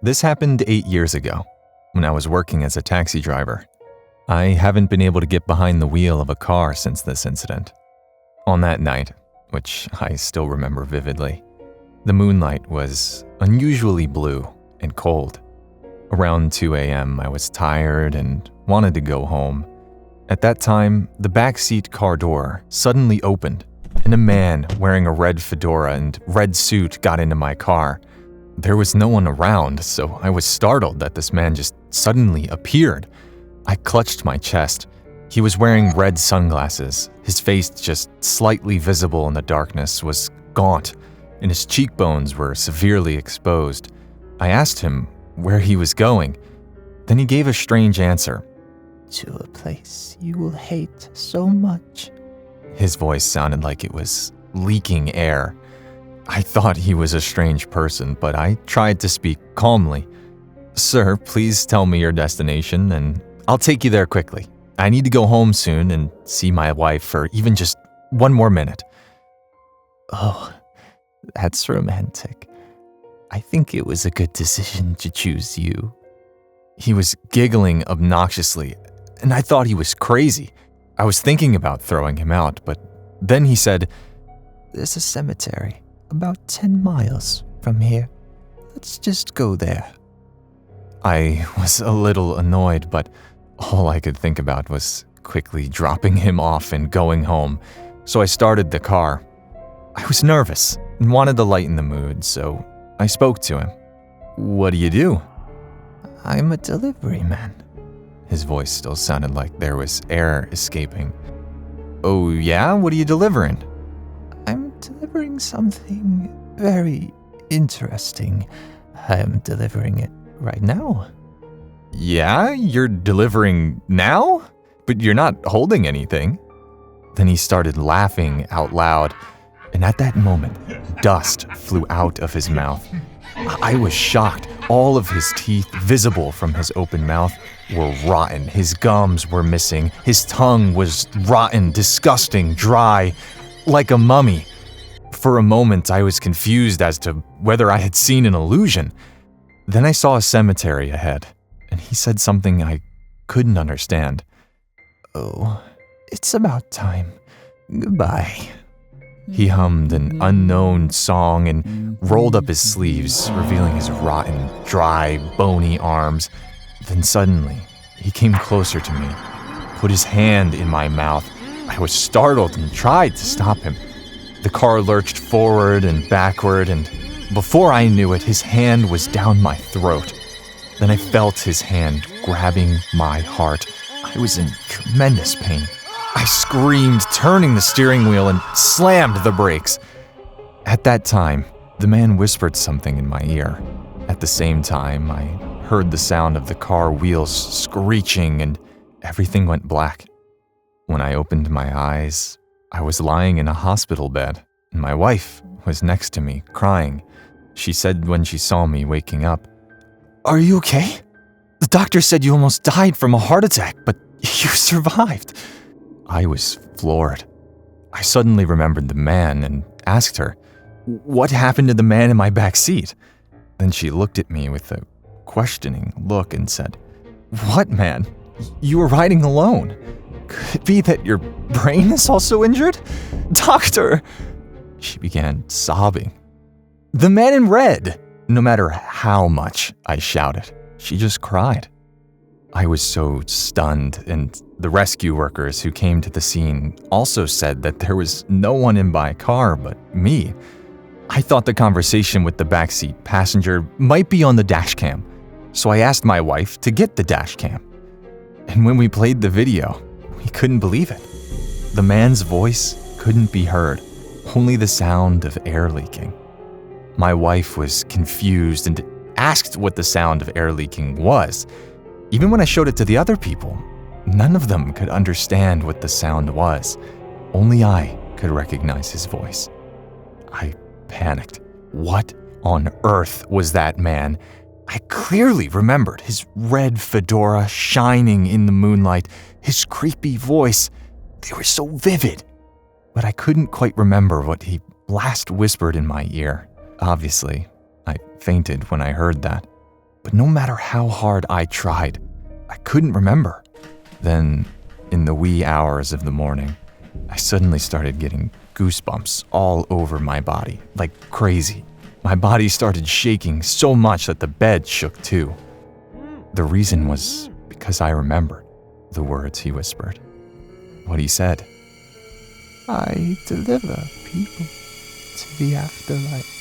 This happened 8 years ago, when I was working as a taxi driver. I haven't been able to get behind the wheel of a car since this incident. On that night, which I still remember vividly, the moonlight was unusually blue and cold. Around 2 a.m., I was tired and wanted to go home. At that time, the backseat car door suddenly opened, and a man wearing a red fedora and red suit got into my car. There was no one around, so I was startled that this man just suddenly appeared. I clutched my chest. He was wearing red sunglasses. His face, just slightly visible in the darkness, was gaunt, and his cheekbones were severely exposed. I asked him where he was going. Then he gave a strange answer. To a place you will hate so much. His voice sounded like it was leaking air. I thought he was a strange person, but I tried to speak calmly. Sir, please tell me your destination and I'll take you there quickly. I need to go home soon and see my wife for even just one more minute. Oh, that's romantic. I think it was a good decision to choose you. He was giggling obnoxiously, and I thought he was crazy. I was thinking about throwing him out, but then he said, There's a cemetery about 10 miles from here. Let's just go there. I was a little annoyed, but all I could think about was quickly dropping him off and going home, so I started the car. I was nervous and wanted to lighten the mood, so I spoke to him. What do you do? I'm a delivery man. His voice still sounded like there was air escaping. Oh yeah? What are you delivering? I'm delivering something very interesting. I'm delivering it right now. Yeah? You're delivering now? But you're not holding anything. Then he started laughing out loud, and at that moment, dust flew out of his mouth. I was shocked. All of his teeth, visible from his open mouth, were rotten. His gums were missing. His tongue was rotten, disgusting, dry, like a mummy. For a moment, I was confused as to whether I had seen an illusion. Then I saw a cemetery ahead, and he said something I couldn't understand. Oh, it's about time. Goodbye. He hummed an unknown song and rolled up his sleeves, revealing his rotten, dry, bony arms. Then suddenly, he came closer to me, put his hand in my mouth. I was startled and tried to stop him. The car lurched forward and backward, and before I knew it, his hand was down my throat. Then I felt his hand grabbing my heart. I was in tremendous pain. I screamed, turning the steering wheel, and slammed the brakes. At that time, the man whispered something in my ear. At the same time, I heard the sound of the car wheels screeching, and everything went black. When I opened my eyes, I was lying in a hospital bed, and my wife was next to me, crying. She said when she saw me waking up, "Are you okay? The doctor said you almost died from a heart attack, but you survived." I was floored. I suddenly remembered the man and asked her, "What happened to the man in my back seat?" Then she looked at me with a questioning look and said, "What man? You were riding alone. Could it be that your brain is also injured? Doctor!" She began sobbing. "The man in red!" No matter how much I shouted, she just cried. I was so stunned, and the rescue workers who came to the scene also said that there was no one in my car but me. I thought the conversation with the backseat passenger might be on the dash cam, so I asked my wife to get the dash cam. And when we played the video, we couldn't believe it. The man's voice couldn't be heard, only the sound of air leaking. My wife was confused and asked what the sound of air leaking was. Even when I showed it to the other people, none of them could understand what the sound was. Only I could recognize his voice. I panicked. What on earth was that man? I clearly remembered his red fedora shining in the moonlight, his creepy voice. They were so vivid. But I couldn't quite remember what he last whispered in my ear. Obviously, I fainted when I heard that. But no matter how hard I tried, I couldn't remember. Then, in the wee hours of the morning, I suddenly started getting goosebumps all over my body, like crazy. My body started shaking so much that the bed shook too. The reason was because I remembered the words he whispered. What he said. I deliver people to the afterlife.